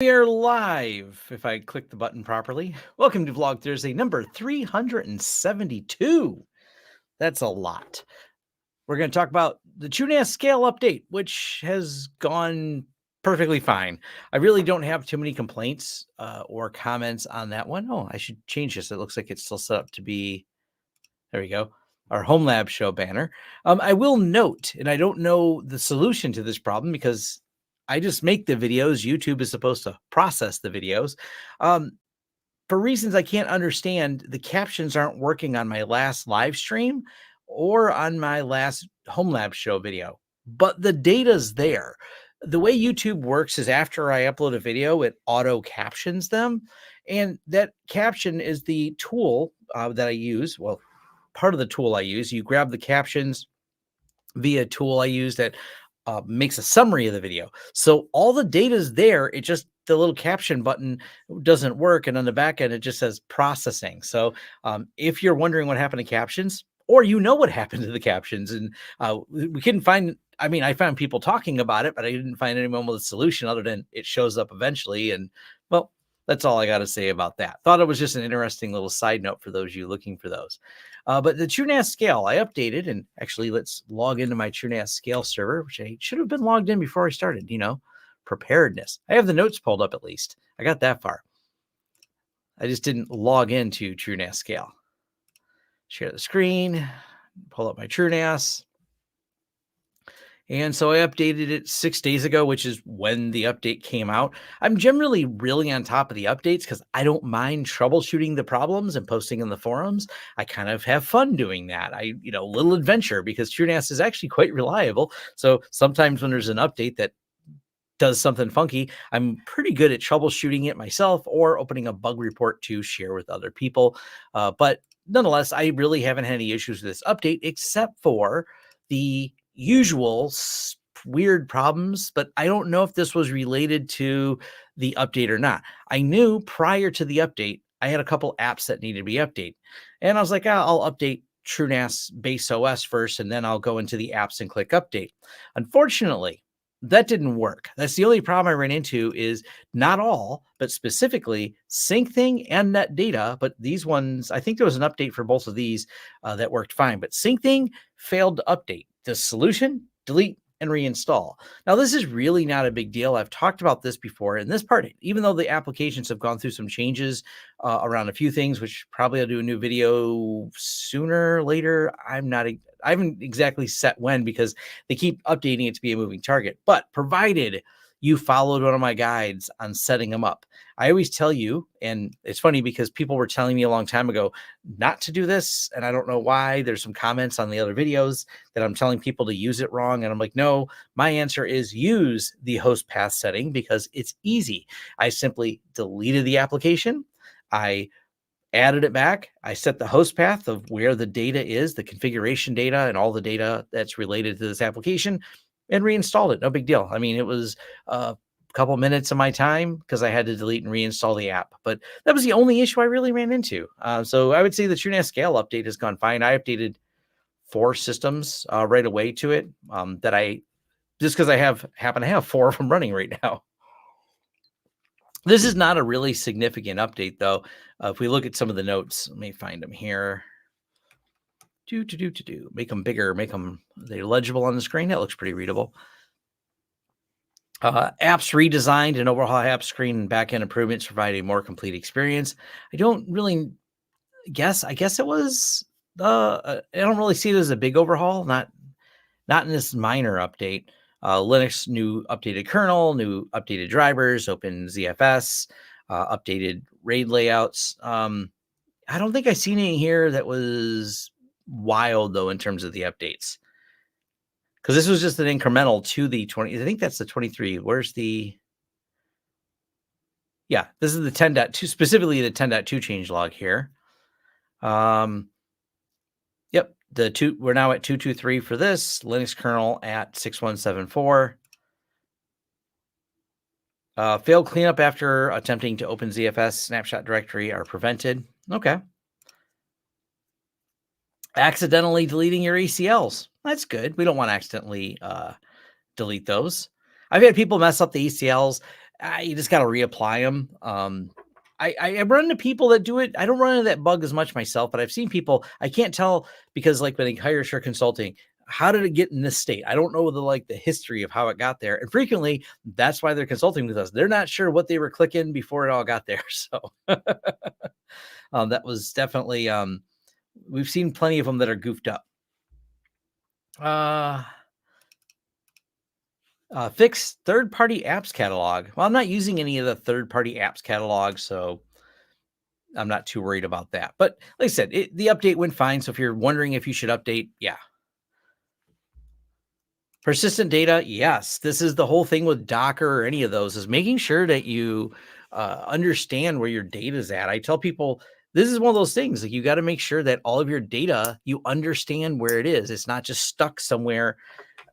We are live, if I click the button properly. Welcome to Vlog Thursday number 372. That's a lot. We're going to talk about the TrueNAS scale update, which has gone perfectly fine. I really don't have too many complaints or comments on that one. Oh, I should change this. It looks like it's still set up to be, there we go, our Home Lab show banner. I will note, and I don't know the solution to this problem because I just make the videos. YouTube is supposed to process the videos. For reasons I can't understand, the captions aren't working on my last live stream or on my last Home Lab show video, but the data's there. The way YouTube works is after I upload a video, it auto captions them. And that caption is the tool that I use. Well, part of the tool I use. You grab the captions via a tool I use that makes a summary of the video. So all the data is there. It just the little caption button doesn't work, and on the back end it just says processing. So if you're wondering what happened to captions, or you know what happened to the captions, and we couldn't find. I mean, I found people talking about it, but I didn't find anyone with a solution other than it shows up eventually. And well, that's all I got to say about that. Thought it was just an interesting little side note for those of you looking for those. But the TrueNAS scale I updated, and actually let's log into my TrueNAS scale server, which I should have been logged in before I started, preparedness. I have the notes pulled up at least. I got that far. I just didn't log into TrueNAS scale. Share the screen, pull up my TrueNAS. And so I updated it 6 days ago, which is when the update came out. I'm generally really on top of the updates because I don't mind troubleshooting the problems and posting in the forums. I kind of have fun doing that. Little adventure because TrueNAS is actually quite reliable. So sometimes when there's an update that does something funky, I'm pretty good at troubleshooting it myself or opening a bug report to share with other people. But nonetheless, I really haven't had any issues with this update except for the usual weird problems, but I don't know if this was related to the update or not. I knew prior to the update, I had a couple apps that needed to be updated. And I was like, I'll update TrueNAS base OS first, and then I'll go into the apps and click update. Unfortunately, that didn't work. That's the only problem I ran into is not all, but specifically SyncThing and NetData. But these ones, I think there was an update for both of these that worked fine. But SyncThing failed to update. The solution, delete and reinstall. Now, this is really not a big deal. I've talked about this before. In this part, even though the applications have gone through some changes around a few things, which probably I'll do a new video sooner or later. I haven't exactly set when because they keep updating it to be a moving target. But provided you followed one of my guides on setting them up, I always tell you, and it's funny because people were telling me a long time ago not to do this, and I don't know why. There's some comments on the other videos that I'm telling people to use it wrong, and I'm like, no, my answer is use the host path setting because it's easy. I simply deleted the application. I added it back. I set the host path of where the data is, the configuration data, and all the data that's related to this application, and reinstalled it. No big deal. I mean, it was a couple minutes of my time because I had to delete and reinstall the app. But that was the only issue I really ran into. So I would say the TrueNAS scale update has gone fine. I updated 4 systems right away to it that I just because I happen to have 4 of them running right now. This is not a really significant update, though. If we look at some of the notes, let me find them here. Make them bigger, make them they're legible on the screen. That looks pretty readable. Apps redesigned and overhaul app screen and backend improvements provide a more complete experience. I don't really guess. I guess it was. I don't really see it as a big overhaul. Not in this minor update. Linux new updated kernel, new updated drivers, OpenZFS, updated RAID layouts. I don't think I seen anything here that was wild though in terms of the updates. Because this was just an incremental to the 20. I think that's the 23. Where's the? Yeah, this is the 10.2, specifically the 10.2 change log here. Yep, the 2. We're now at 223 for this Linux kernel at 6174. Failed cleanup after attempting to open ZFS snapshot directory are prevented. Okay. Accidentally deleting your ACLs. That's good. We don't want to accidentally delete those. I've had people mess up the ACLs. You just got to reapply them. I run into people that do it. I don't run into that bug as much myself, but I've seen people. I can't tell because like when they hire Sure Consulting, how did it get in this state? I don't know the history of how it got there. And frequently that's why they're consulting with us. They're not sure what they were clicking before it all got there. So that was definitely we've seen plenty of them that are goofed up. Fix third-party apps catalog. Well, I'm not using any of the third-party apps catalog, so I'm not too worried about that. But like I said, the update went fine. So if you're wondering if you should update, yeah. Persistent data, yes. This is the whole thing with Docker or any of those is making sure that you understand where your data is at. I tell people this is one of those things like you got to make sure that all of your data, you understand where it is. It's not just stuck somewhere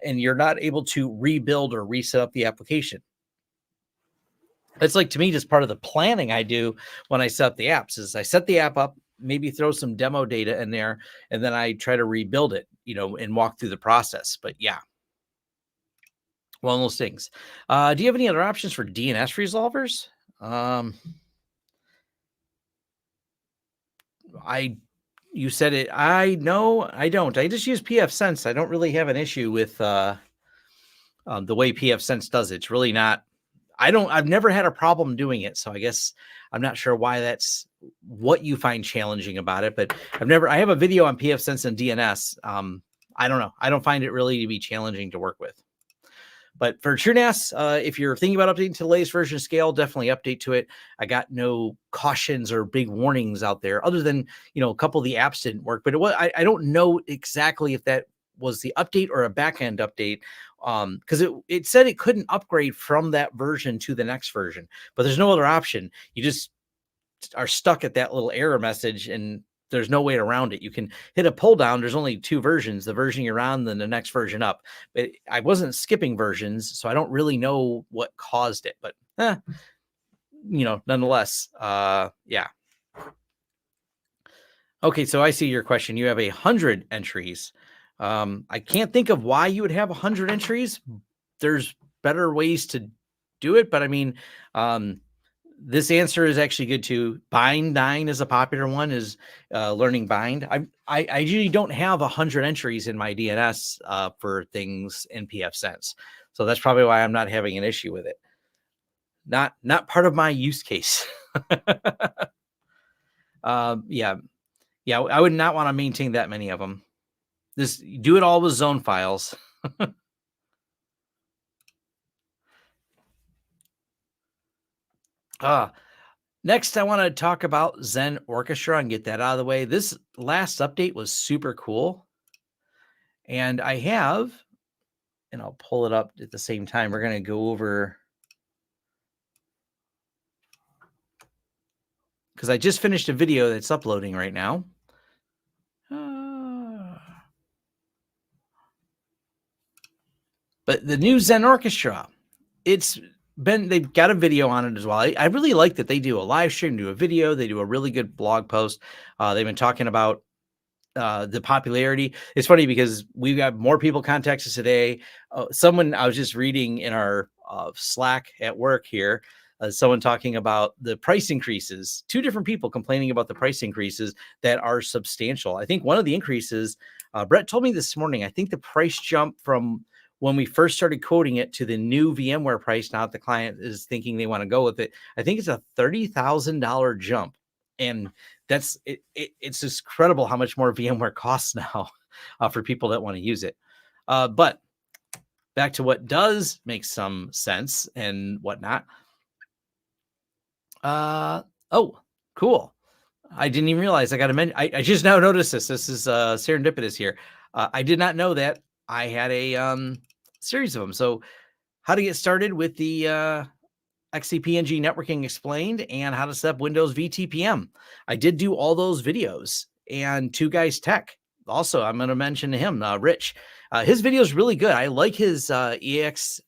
and you're not able to rebuild or reset up the application. It's like, to me, just part of the planning I do when I set up the apps is I set the app up, maybe throw some demo data in there, and then I try to rebuild it, and walk through the process. But yeah, one of those things. Do you have any other options for DNS resolvers? You said it. I know I don't. I just use pfSense. I don't really have an issue with the way pfSense does it. It's really not. I've never had a problem doing it. So I guess I'm not sure why that's what you find challenging about it, but I have a video on pfSense and DNS. I don't know. I don't find it really to be challenging to work with. But for TrueNAS, if you're thinking about updating to the latest version of Scale, definitely update to it. I got no cautions or big warnings out there other than, a couple of the apps didn't work, but I don't know exactly if that was the update or a backend update. Because it said it couldn't upgrade from that version to the next version, but there's no other option. You just are stuck at that little error message and there's no way around it. You can hit a pull down. There's only two versions, the version you're on, then the next version up. But I wasn't skipping versions, so I don't really know what caused it, but nonetheless, yeah. Okay, so I see your question. You have 100 entries. I can't think of why you would have 100 entries. There's better ways to do it, but I mean, this answer is actually good too. Bind9 is a popular one, is learning bind. I usually don't have 100 entries in my DNS for things in pfSense. So that's probably why I'm not having an issue with it. Not part of my use case. Yeah, I would not want to maintain that many of them. Just do it all with zone files. Next, I want to talk about Zen Orchestra and get that out of the way. This last update was super cool. And I'll pull it up at the same time. We're going to go over, because I just finished a video that's uploading right now. But the new Zen Orchestra, they've got a video on it as well. I really like that they do a live stream, do a video, they do a really good blog post. They've been talking about the popularity. It's funny because we've got more people contact us today. Someone I was just reading in our Slack at work here, someone talking about the price increases. Two different people complaining about the price increases that are substantial. I think one of the increases, Brett told me this morning, I think the price jump from when we first started quoting it to the new VMware price, now that the client is thinking they want to go with it, I think it's a $30,000 jump. And that's it. It's just incredible how much more VMware costs now for people that want to use it. But back to what does make some sense and whatnot. Oh, cool. I didn't even realize I got to mention. I just now noticed this. This is serendipitous here. I did not know that I had a series of them. So how to get started with the XCP-ng networking explained and how to set up Windows VTPM. I did do all those videos, and Two Guys Tech. Also, I'm going to mention him, Rich. His video is really good. I like his ESXi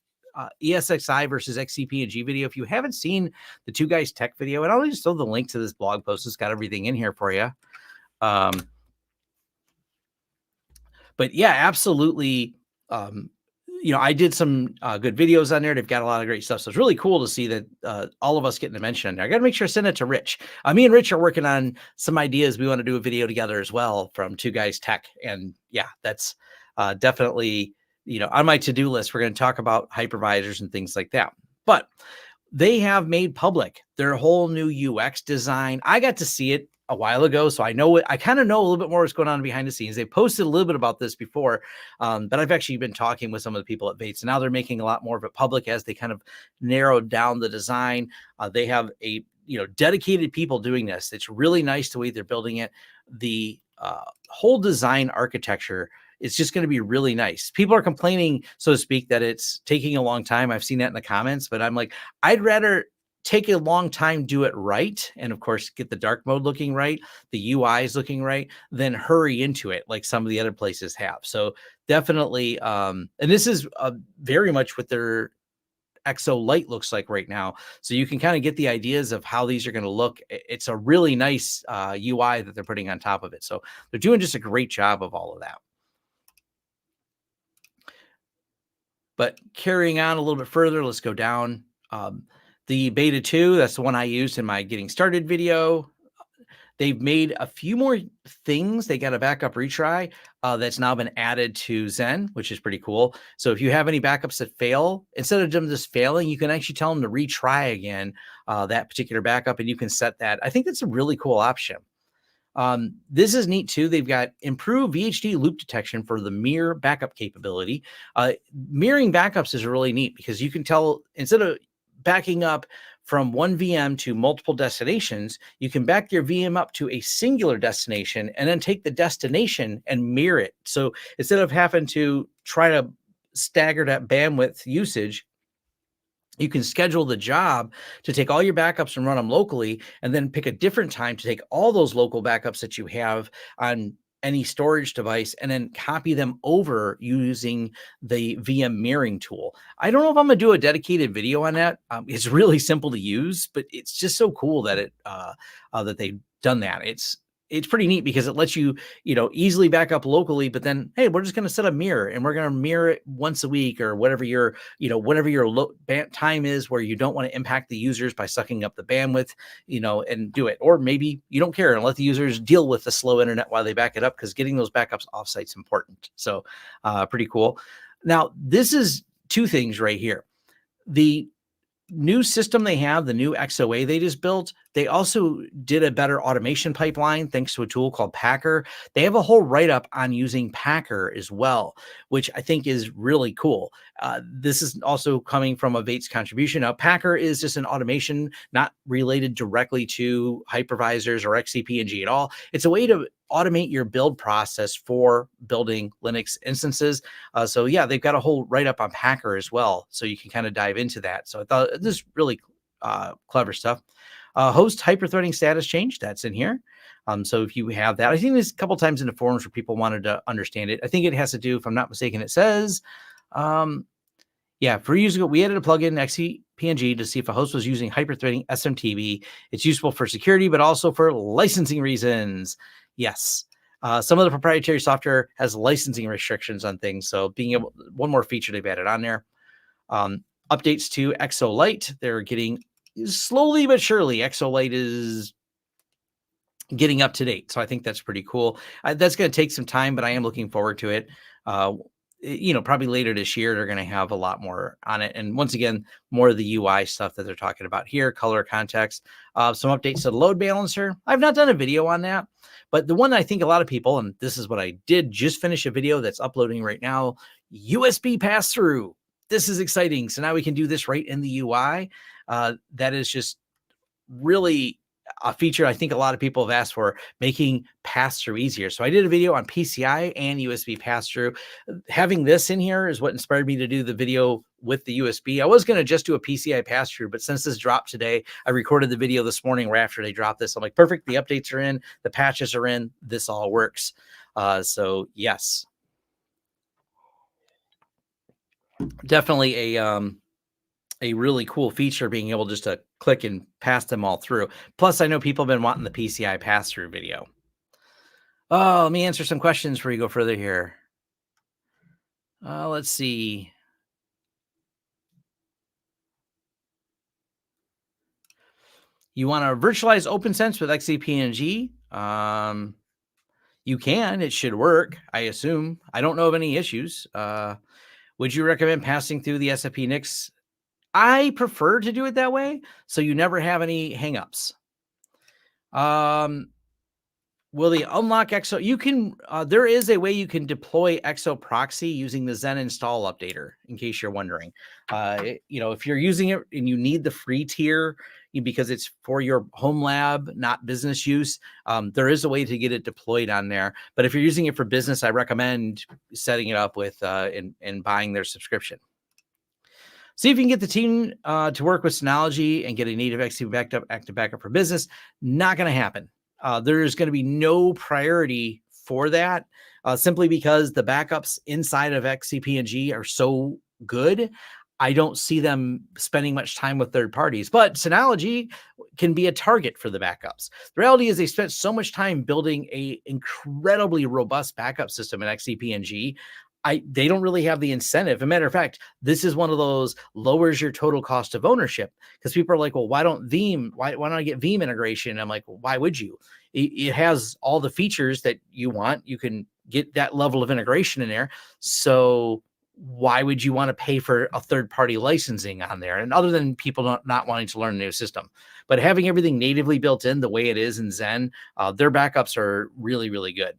versus XCP-ng video. If you haven't seen the Two Guys Tech video, and I'll just throw the link to this blog post. It's got everything in here for you. But yeah, absolutely. I did some good videos on there. They've got a lot of great stuff. So it's really cool to see that all of us getting a mention on there. I got to make sure I send it to Rich. Me and Rich are working on some ideas. We want to do a video together as well from Two Guys Tech. And yeah, that's definitely, on my to-do list. We're going to talk about hypervisors and things like that. But they have made public their whole new UX design. I got to see it a while ago, so I know it. I kind of know a little bit more what's going on behind the scenes. They posted a little bit about this before, but I've actually been talking with some of the people at Vates, and now they're making a lot more of it public as they kind of narrowed down the design. They have a dedicated people doing this. It's really nice the way they're building it. The whole design architecture, it's just going to be really nice. People are complaining, so to speak, that it's taking a long time. I've seen that in the comments, but I'm like, I'd rather take a long time, do it right, and of course, get the dark mode looking right, the UI is looking right, than hurry into it like some of the other places have. So definitely, and this is very much what their XO Lite looks like right now. So you can kind of get the ideas of how these are going to look. It's a really nice UI that they're putting on top of it. So they're doing just a great job of all of that. But carrying on a little bit further, let's go down. The beta 2, that's the one I used in my getting started video. They've made a few more things. They got a backup retry that's now been added to Zen, which is pretty cool. So if you have any backups that fail, instead of them just failing, you can actually tell them to retry again that particular backup, and you can set that. I think that's a really cool option. This is neat too. They've got improved VHD loop detection for the mirror backup capability. Mirroring backups is really neat because you can tell, instead of backing up from one VM to multiple destinations, you can back your VM up to a singular destination and then take the destination and mirror it. So instead of having to try to stagger that bandwidth usage, you can schedule the job to take all your backups and run them locally, and then pick a different time to take all those local backups that you have on any storage device and then copy them over using the VM mirroring tool. I don't know if I'm going to do a dedicated video on that. It's really simple to use, but it's just so cool that that they've done that. It's pretty neat because it lets you, easily back up locally, but then, hey, we're just going to set a mirror and we're going to mirror it once a week or whatever your time is, where you don't want to impact the users by sucking up the bandwidth, and do it. Or maybe you don't care and let the users deal with the slow internet while they back it up, because getting those backups offsite is important. So pretty cool. Now, this is two things right here. The new system they have, the new XOA they just built, they also did a better automation pipeline thanks to a tool called Packer. They have a whole write-up on using Packer as well, which I think is really cool. This is also coming from a Vates contribution. Now, Packer is just an automation not related directly to hypervisors or XCP-ng at all. It's a way to automate your build process for building Linux instances. So yeah, they've got a whole write-up on Packer as well, so you can kind of dive into that. So I thought this is really clever stuff. Host hyperthreading status change, that's in here. So if you have that, I think there's a couple times in the forums where people wanted to understand it. I think it has to do, if I'm not mistaken, it says, yeah, for years ago, we added a plugin XCP-ng to see if a host was using hyperthreading SMTP. It's useful for security, but also for licensing reasons. Yes. Some of the proprietary software has licensing restrictions on things. So being able, one more feature they've added on there. Updates to XO Lite. They're getting slowly but surely. XO Lite is getting up to date. So I think that's pretty cool. That's going to take some time, but I am looking forward to it. Probably later this year, they're going to have a lot more on it. And once again, more of the UI stuff that they're talking about here, color context, some updates to the load balancer. I've not done a video on that, but the one I think a lot of people, and this is what I did just finish a video that's uploading right now, USB pass-through. This is exciting. So now we can do this right in the UI. That is just really a feature I think a lot of people have asked for, making pass-through easier. So I did a video on PCI and USB pass-through. Having this in here is what inspired me to do the video with the USB. I was going to just do a PCI pass-through, but since this dropped today, I recorded the video this morning right after they dropped this. I'm like, perfect. The updates are in, the patches are in, this all works. So yes, definitely a really cool feature, being able just to click and pass them all through. Plus, I know people have been wanting the PCI pass-through video. Oh, let me answer some questions before you go further here. Let's see. You want to virtualize OpenSense with XCP-ng? You can. It should work, I assume. I don't know of any issues. Would you recommend passing through the SFP NICs? I prefer to do it that way, so you never have any hangups. Will they unlock EXO? You can. There is a way you can deploy EXO proxy using the Zen install updater. In case you're wondering, if you're using it and you need the free tier because it's for your home lab, not business use, there is a way to get it deployed on there. But if you're using it for business, I recommend setting it up with and buying their subscription. See if you can get the team to work with Synology and get a native XCP active backup for business. Not going to happen. There's going to be no priority for that simply because the backups inside of XCP-ng are so good. I don't see them spending much time with third parties, but Synology can be a target for the backups. The reality is they spent so much time building a incredibly robust backup system in XCP-ng. They don't really have the incentive. As a matter of fact, this is one of those lowers your total cost of ownership because people are like, well, why don't I get Veeam integration? I'm like, well, why would you? It has all the features that you want. You can get that level of integration in there. So why would you want to pay for a third-party licensing on there? And other than people not wanting to learn a new system, but having everything natively built in the way it is in Zen, their backups are really, really good.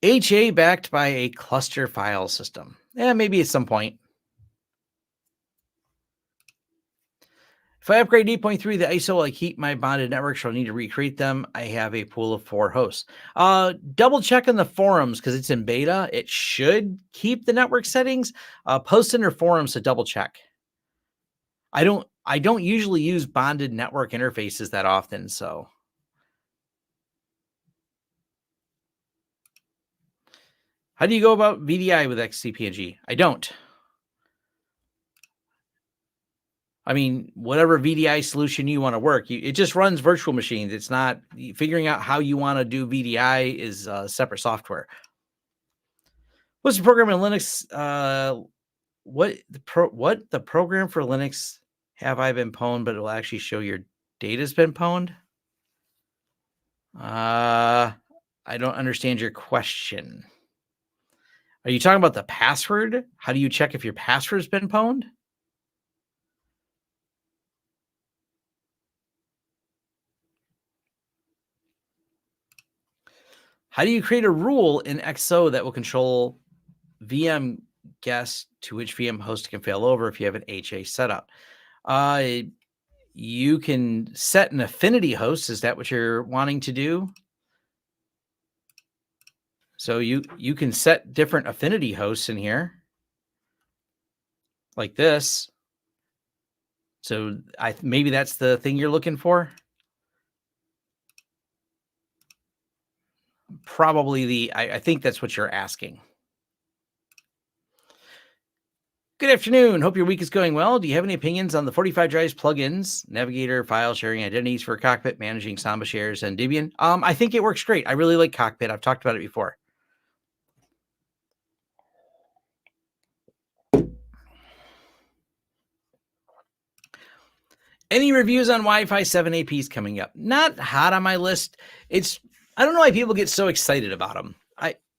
HA backed by a cluster file system. Yeah, maybe at some point. If I upgrade 8.3, the ISO will keep my bonded network, so I'll need to recreate them. I have a pool of 4 hosts. Double check in the forums because it's in beta. It should keep the network settings. Post in their forums to double check. I don't usually use bonded network interfaces that often, so. How do you go about VDI with XCP-ng? I don't. I mean, whatever VDI solution you want to work, it just runs virtual machines. It's not figuring out how you want to do VDI is separate software. What's the program in Linux? What the program for Linux have I been pwned, but it will actually show your data's been pwned? I don't understand your question. Are you talking about the password? How do you check if your password's been pwned? How do you create a rule in XO that will control VM guest to which VM host can fail over if you have an HA setup? You can set an affinity host. Is that what you're wanting to do? So you can set different affinity hosts in here like this. So maybe that's the thing you're looking for. Probably I think that's what you're asking. Good afternoon. Hope your week is going well. Do you have any opinions on the 45 Drives plugins, Navigator, file sharing, identities for Cockpit, managing Samba shares, and Debian? I think it works great. I really like Cockpit. I've talked about it before. Any reviews on Wi-Fi 7 APs coming up? Not hot on my list. I don't know why people get so excited about them.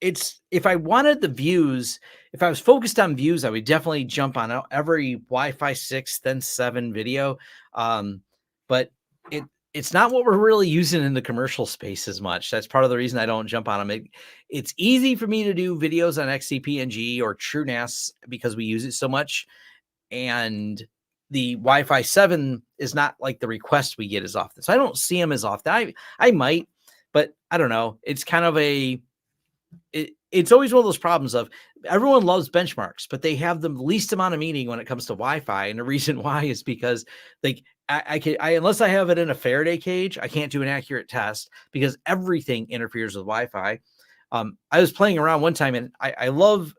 If I wanted the views, if I was focused on views, I would definitely jump on every Wi-Fi 6 then 7 video. But it's not what we're really using in the commercial space as much. That's part of the reason I don't jump on them. It's easy for me to do videos on XCP-ng or TrueNAS because we use it so much. And the Wi-Fi 7 is not like the request we get as often. So I don't see them as often. I might, but I don't know. It's kind of it's always one of those problems of everyone loves benchmarks, but they have the least amount of meaning when it comes to Wi-Fi. And the reason why is because unless I have it in a Faraday cage, I can't do an accurate test because everything interferes with Wi-Fi. I was playing around one time and I love,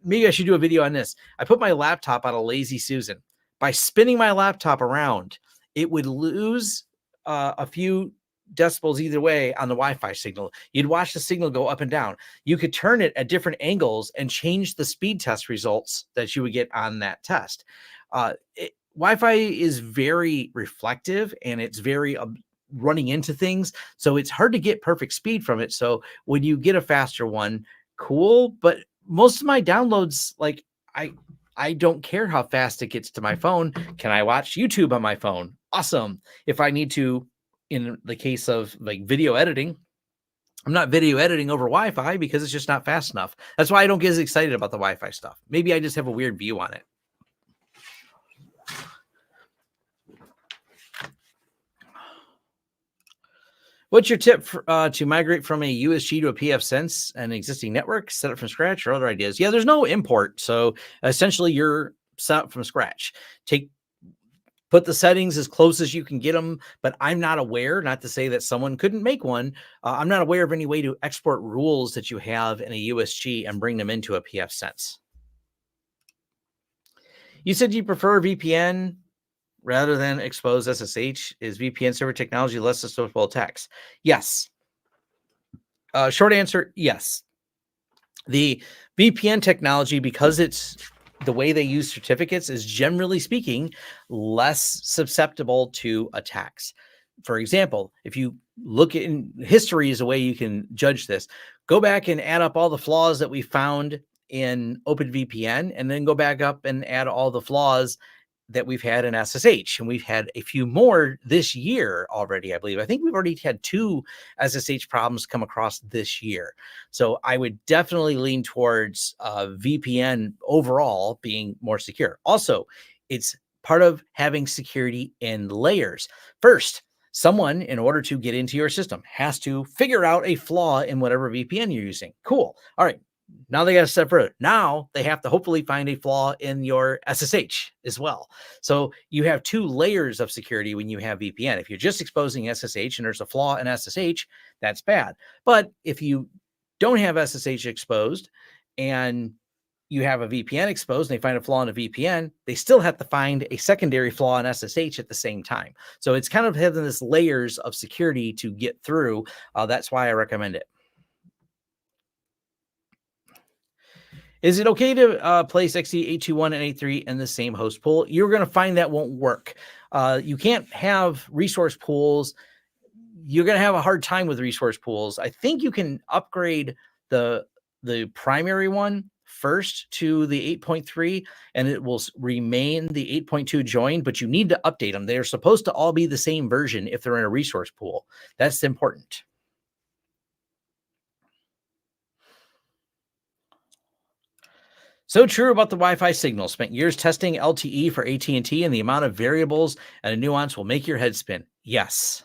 maybe I should do a video on this. I put my laptop on a Lazy Susan. By spinning my laptop around, it would lose a few decibels either way on the Wi-Fi signal. You'd watch the signal go up and down. You could turn it at different angles and change the speed test results that you would get on that test. Wi-Fi is very reflective and it's very running into things. So it's hard to get perfect speed from it. So when you get a faster one, cool. But most of my downloads, like I I don't care how fast it gets to my phone. Can I watch YouTube on my phone? Awesome. If I need to, in the case of like video editing, I'm not video editing over Wi-Fi because it's just not fast enough. That's why I don't get as excited about the Wi-Fi stuff. Maybe I just have a weird view on it. What's your tip to migrate from a USG to a pfSense, an existing network, set it from scratch, or other ideas? Yeah, there's no import. So essentially, you're set up from scratch. Put the settings as close as you can get them, but I'm not aware, not to say that someone couldn't make one. I'm not aware of any way to export rules that you have in a USG and bring them into a pfSense. You said you prefer VPN rather than exposed SSH. Is VPN server technology less susceptible to attacks? Yes. Short answer, yes. The VPN technology, because it's the way they use certificates, is generally speaking less susceptible to attacks. For example, if you look in history is a way you can judge this. Go back and add up all the flaws that we found in OpenVPN, and then go back up and add all the flaws that we've had in SSH. And we've had a few more this year already, I believe. I think we've already had 2 SSH problems come across this year. So I would definitely lean towards VPN overall being more secure. Also, it's part of having security in layers. First, someone, in order to get into your system, has to figure out a flaw in whatever VPN you're using. Cool. All right. Now they got to step further. Now they have to hopefully find a flaw in your SSH as well. So you have 2 layers of security when you have VPN. If you're just exposing SSH and there's a flaw in SSH, that's bad. But if you don't have SSH exposed and you have a VPN exposed and they find a flaw in a VPN, they still have to find a secondary flaw in SSH at the same time. So it's kind of having this layers of security to get through. That's why I recommend it. Is it okay to place XE821 and 83 in the same host pool? You're going to find that won't work. You can't have resource pools. You're going to have a hard time with resource pools. I think you can upgrade the primary one first to the 8.3 and it will remain the 8.2 join, but you need to update them. They're supposed to all be the same version if they're in a resource pool. That's important. So true about the Wi-Fi signal. Spent years testing LTE for AT&T, and the amount of variables and a nuance will make your head spin. Yes.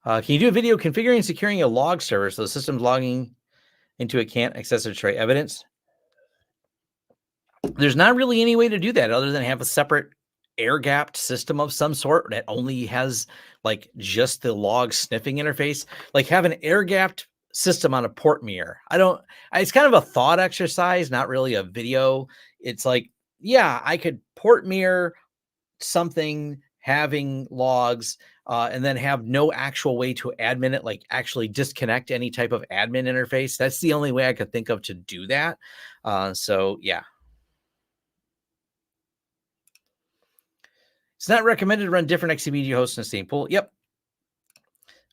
Can you do a video configuring and securing a log server so the system's logging into it can't access or tray evidence? There's not really any way to do that other than have a separate air-gapped system of some sort that only has like just the log sniffing interface. Like have an air-gapped system on a port mirror. It's kind of a thought exercise, not really a video. It's like, yeah, I could port mirror something having logs and then have no actual way to admin it, like actually disconnect any type of admin interface. That's the only way I could think of to do that. So yeah. It's not recommended to run different XCBG hosts in the same pool. Yep.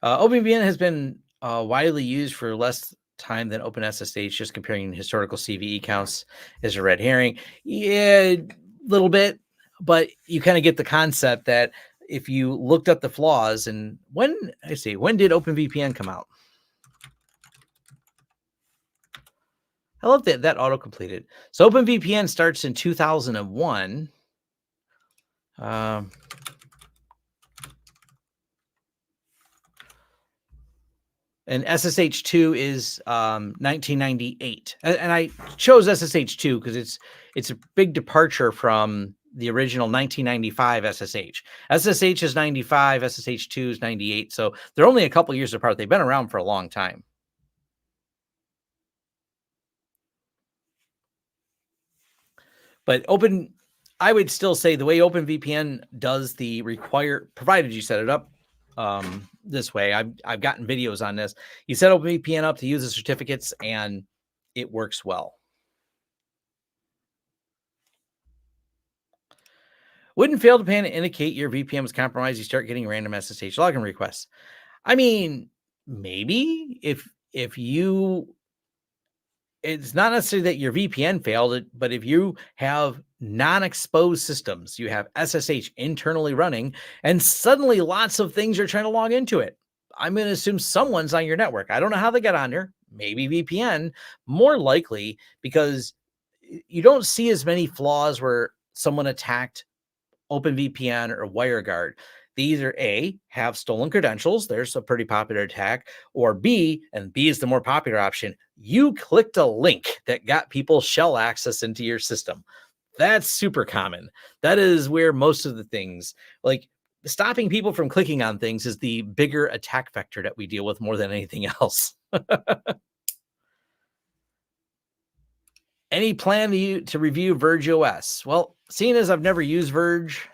OpenVPN has been widely used for less time than OpenSSH. Just comparing historical CVE counts is a red herring. Yeah, a little bit, but you kind of get the concept that if you looked up the flaws and when did OpenVPN come out? I love that auto completed. So OpenVPN starts in 2001. And SSH2 is 1998. And I chose SSH2 because it's a big departure from the original 1995 SSH. SSH is 95, SSH2 is 98. So they're only a couple years apart. They've been around for a long time. But I would still say the way OpenVPN does the provided you set it up this way. I've gotten videos on this. You set OpenVPN up to use the certificates and it works well. Wouldn't fail to pan indicate your VPN was compromised. You start getting random SSH login requests. I mean, maybe if you, it's not necessarily that your VPN failed, but if you have non-exposed systems, you have SSH internally running, and suddenly lots of things are trying to log into it. I'm going to assume someone's on your network. I don't know how they got on there. Maybe VPN, more likely because you don't see as many flaws where someone attacked OpenVPN or WireGuard. They either A, have stolen credentials, there's a pretty popular attack, or B, and B is the more popular option, you clicked a link that got people shell access into your system. That's super common. That is where most of the things, like stopping people from clicking on things, is the bigger attack vector that we deal with more than anything else. Any plan to review Verge OS? Well, seeing as I've never used Verge,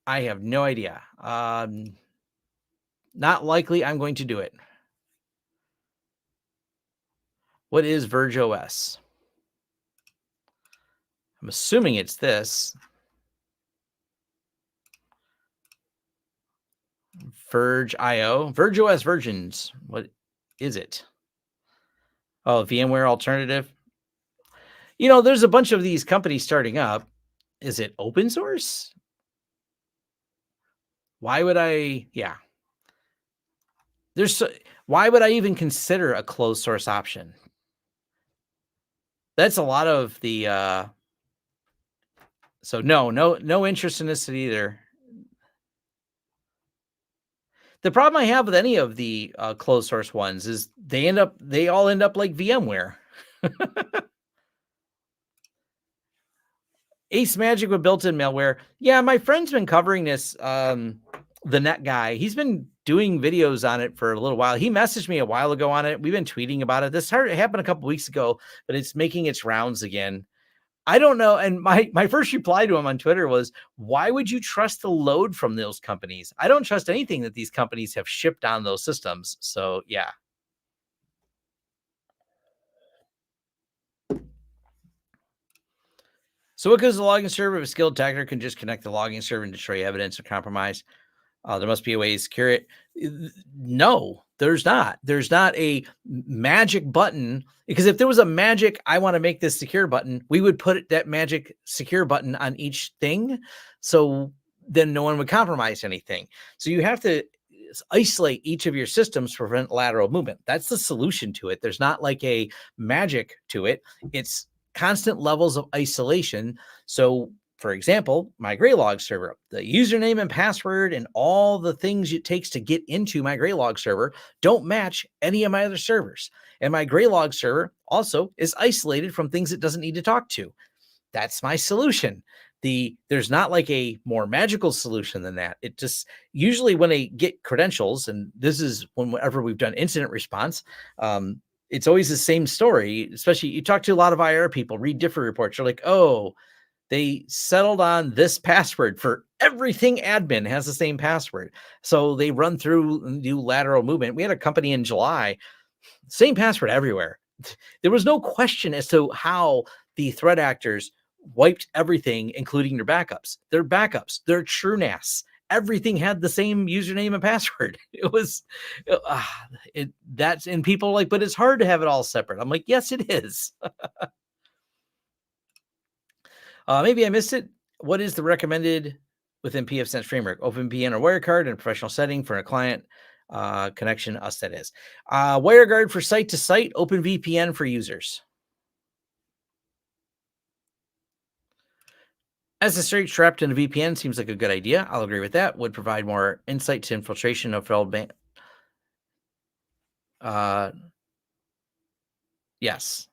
I have no idea. Not likely I'm going to do it. What is Verge OS? I'm assuming it's this. Verge IO. Verge OS versions. What is it? Oh, VMware alternative. You know, there's a bunch of these companies starting up. Is it open source? Why would I? Yeah. Why would I even consider a closed source option? That's a lot of the so no interest in this either. The problem I have with any of the closed source ones is they all end up like VMware. Ace Magic with built-in malware. Yeah, my friend's been covering this. The Net Guy. He's been doing videos on it for a little while. He messaged me a while ago on it. We've been tweeting about it. It happened a couple weeks ago, but it's making its rounds again. I don't know. And my first reply to him on Twitter was, why would you trust the load from those companies? I don't trust anything that these companies have shipped on those systems. So yeah. So what goes the logging server? If a skilled attacker can just connect the logging server and destroy evidence of compromise. There must be a way to secure it. No, there's not. There's not a magic button, because if there was a magic, I want to make this secure button, we would put that magic secure button on each thing. So then no one would compromise anything. So you have to isolate each of your systems to prevent lateral movement. That's the solution to it. There's not like a magic to it. It's constant levels of isolation. So for example, my Graylog server, the username and password and all the things it takes to get into my Graylog server don't match any of my other servers. And my Graylog server also is isolated from things it doesn't need to talk to. That's my solution. There's not like a more magical solution than that. It just usually when they get credentials, and this is whenever we've done incident response, it's always the same story. Especially you talk to a lot of IR people, read different reports. You're like, oh, they settled on this password for everything admin has the same password. So they run through and do lateral movement. We had a company in July, same password everywhere. There was no question as to how the threat actors wiped everything, including their backups. Their TrueNAS. Everything had the same username and password. It was that's, and people are like, but it's hard to have it all separate. I'm like, yes, it is. Maybe I missed it. What is the recommended within pfSense framework? OpenVPN or WireGuard in a professional setting for a client connection? Us, that is. WireGuard for site to site, OpenVPN for users. SSH trapped in a VPN seems like a good idea. I'll agree with that. Would provide more insight to infiltration of failed yes.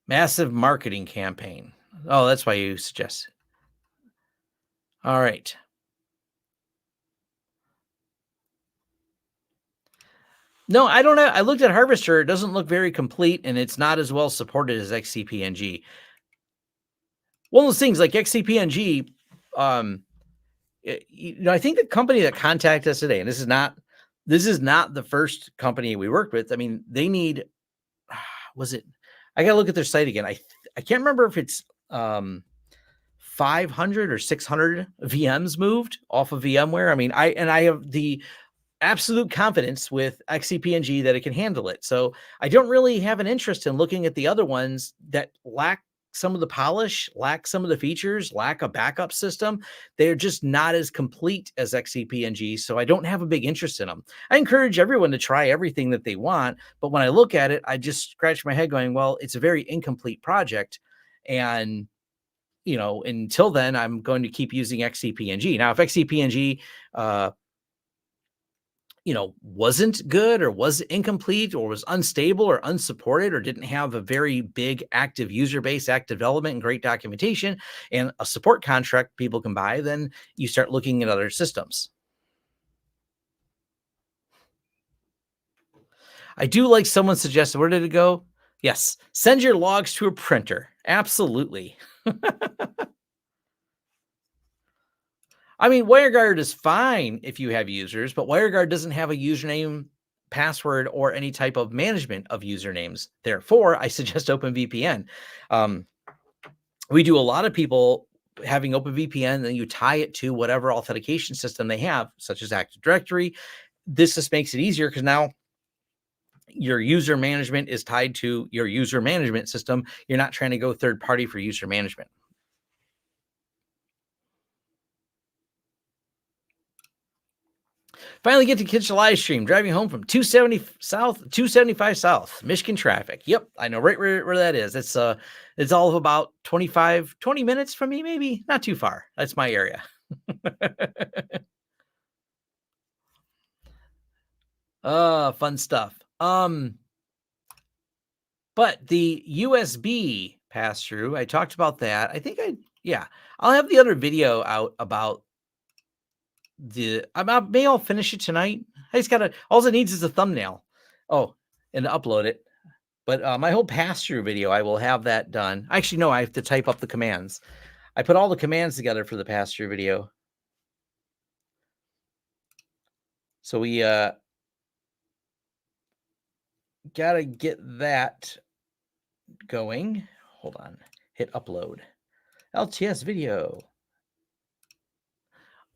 Massive marketing campaign. Oh, that's why you suggest. All right. No, I don't know. I looked at Harvester. It doesn't look very complete, and it's not as well supported as XCP-ng. One of those things like XCP-ng, I think the company that contacted us today, and this is not the first company we worked with. I mean, they need, was it? I gotta look at their site again. I can't remember if it's 500 or 600 VMs moved off of VMware. I mean, I have the absolute confidence with XCP-ng that it can handle it. So I don't really have an interest in looking at the other ones that lack some of the polish, lack some of the features, lack a backup system. They're just not as complete as XCP-ng. So I don't have a big interest in them. I encourage everyone to try everything that they want. But when I look at it, I just scratch my head going, well, it's a very incomplete project. And until then, I'm going to keep using XCP-ng. Now, if XCP-ng wasn't good or was incomplete or was unstable or unsupported or didn't have a very big active user base, active development, and great documentation and a support contract people can buy, then you start looking at other systems. I do like someone suggested, where did it go? Yes, send your logs to a printer. Absolutely. I mean, WireGuard is fine if you have users, but WireGuard doesn't have a username, password, or any type of management of usernames. Therefore, I suggest OpenVPN. We do a lot of people having OpenVPN, then you tie it to whatever authentication system they have, such as Active Directory. This just makes it easier because now your user management is tied to your user management system. You're not trying to go third party for user management. Finally get to catch the live stream, driving home from 275 South, Michigan traffic. Yep, I know right where that is. It's all of about 20 minutes from me, maybe. Not too far. That's my area. Fun stuff. But the USB pass-through, I talked about that. I'll have the other video out about I'll finish it tonight. I just gotta, all it needs is a thumbnail. Oh, and upload it. But my whole pass-through video, I will have that done. Actually, no, I have to type up the commands. I put all the commands together for the pass-through video. So we gotta get that going. Hold on. Hit upload. LTS video.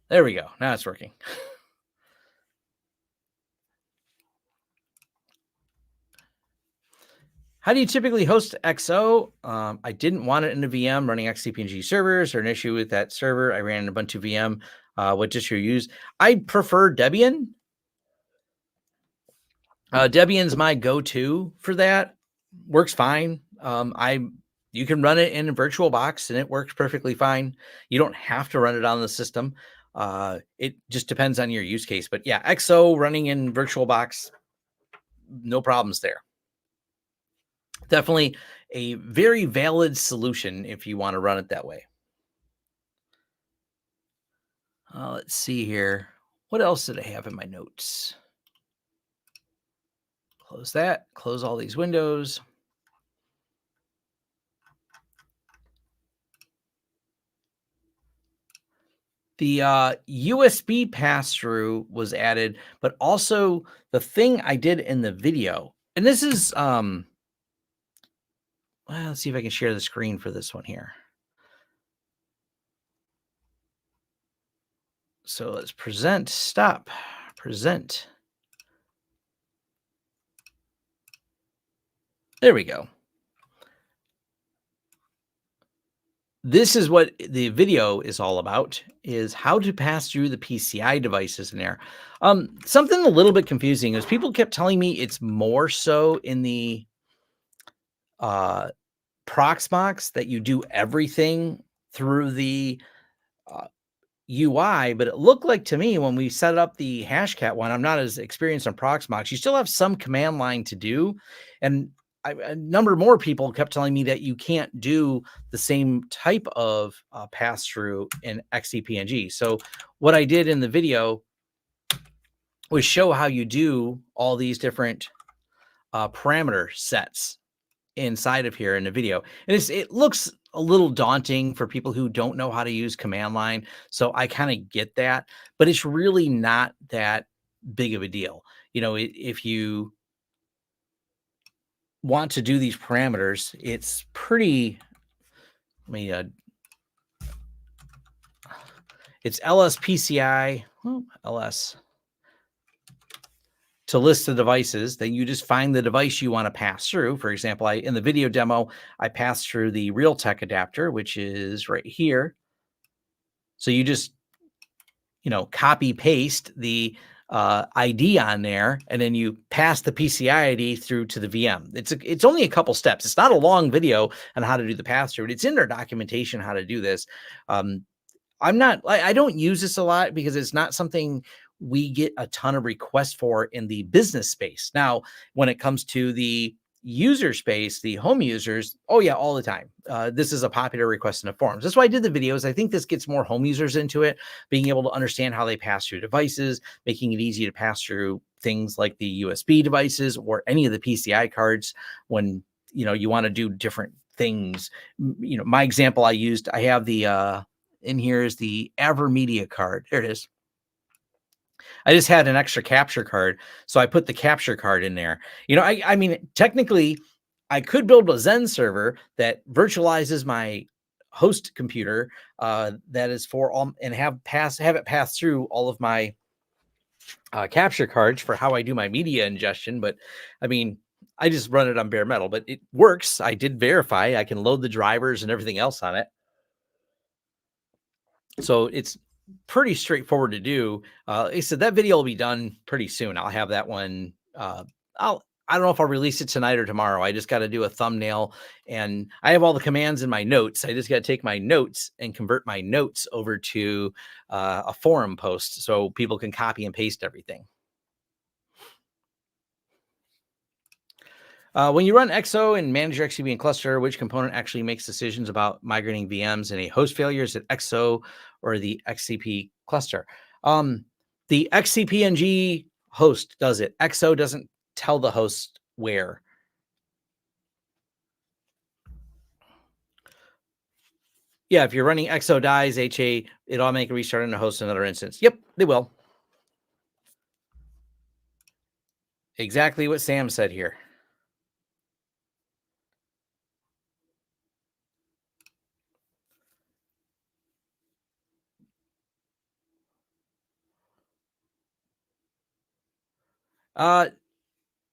There we go. Now it's working. How do you typically host XO? I didn't want it in a VM running XCP-ng servers or an issue with that server. I ran in Ubuntu VM. What distro you use? I prefer Debian. Debian's my go-to for that. Works fine. You can run it in a VirtualBox and it works perfectly fine. You don't have to run it on the system. It just depends on your use case. But yeah, XO running in VirtualBox, no problems there. Definitely a very valid solution if you want to run it that way. Let's see here. What else did I have in my notes? Close that. Close all these windows. The USB pass-through was added, but also the thing I did in the video, and this is, well, let's see if I can share the screen for this one here. So let's present, stop, present. There we go. This is what the video is all about, is how to pass through the PCI devices in there. Something a little bit confusing is people kept telling me it's more so in the Proxmox that you do everything through the UI, but it looked like to me when we set up the Hashcat one, I'm not as experienced on Proxmox, you still have some command line to do. And a number more people kept telling me that you can't do the same type of pass-through in XCP-ng. So what I did in the video was show how you do all these different parameter sets inside of here in the video. And it looks a little daunting for people who don't know how to use command line. So I kind of get that, but it's really not that big of a deal. If you want to do these parameters, it's pretty, let me, it's LSPCI, LS, to list the devices. Then you just find the device you want to pass through. For example, in the video demo, I passed through the Realtek adapter, which is right here. So you just, copy paste the ID on there, and then you pass the PCI ID through to the VM. It's only a couple steps. It's not a long video on how to do the pass through. It's in their documentation how to do this. I don't use this a lot because it's not something we get a ton of requests for in the business space. Now, when it comes to the user space, the home users, oh yeah, all the time. This is a popular request in the forums. That's why I did the videos. I think this gets more home users into it, being able to understand how they pass through devices, making it easy to pass through things like the USB devices or any of the PCI cards when you want to do different things. My example I have the in here is the AverMedia card. There it is. I just had an extra capture card, so I put the capture card in there. I mean, technically, I could build a Zen server that virtualizes my host computer that is for all, and have it pass through all of my capture cards for how I do my media ingestion. But I mean, I just run it on bare metal, but it works. I did verify. I can load the drivers and everything else on it. So it's pretty straightforward to do. Like I said, that video will be done pretty soon. I'll have that one. I don't know if I'll release it tonight or tomorrow. I just got to do a thumbnail, and I have all the commands in my notes. I just got to take my notes and convert my notes over to a forum post so people can copy and paste everything. When you run XO and manage your XCP and cluster, which component actually makes decisions about migrating VMs in a host failure? Is it XO or the XCP cluster? The XCP-ng host does it. XO doesn't tell the host where. Yeah, if you're running XO dies, HA, it automatically restart and host another instance. Yep, they will. Exactly what Sam said here.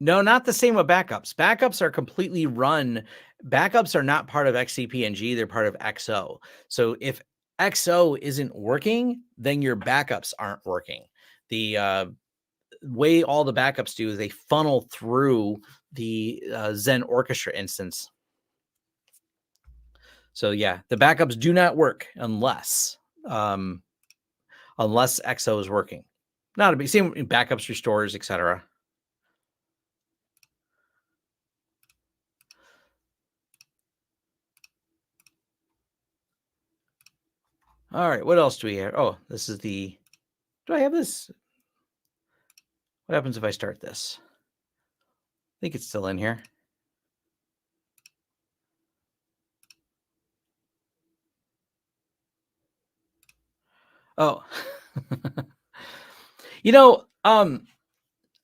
No, not the same with backups. Backups are completely run. Backups are not part of XCP-ng. They're part of XO. So if XO isn't working, then your backups aren't working. The way all the backups do is they funnel through the Zen Orchestra instance. So yeah, the backups do not work unless XO is working. Not a big same backups, restores, etc. All right, what else do we have? Oh, this is the. Do I have this? What happens if I start this? I think it's still in here. Oh,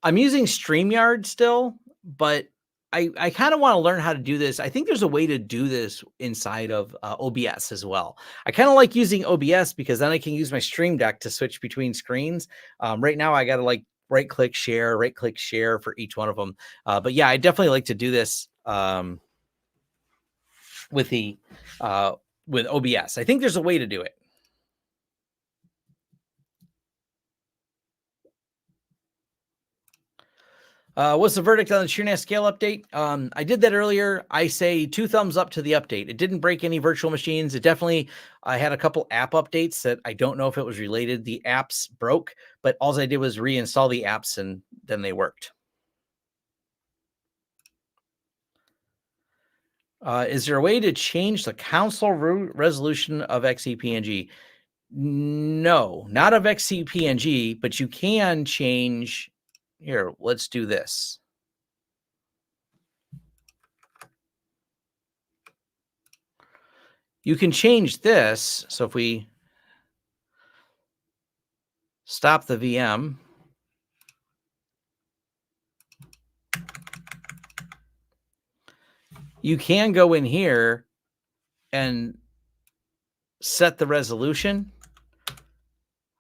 I'm using StreamYard still, but I kind of want to learn how to do this. I think there's a way to do this inside of OBS as well. I kind of like using OBS because then I can use my Stream Deck to switch between screens. Right now, I got to right click share for each one of them. But yeah, I definitely like to do this with with OBS. I think there's a way to do it. What's the verdict on the TrueNAS scale update? I did that earlier. I say 2 thumbs up to the update. It didn't break any virtual machines. It definitely, I had a couple app updates that I don't know if it was related. The apps broke, but all I did was reinstall the apps and then they worked. Is there a way to change the console resolution of XCP-ng? No, not of XCP-ng, but you can change. Here, let's do this. You can change this. So if we stop the VM, You can go in here and set the resolution.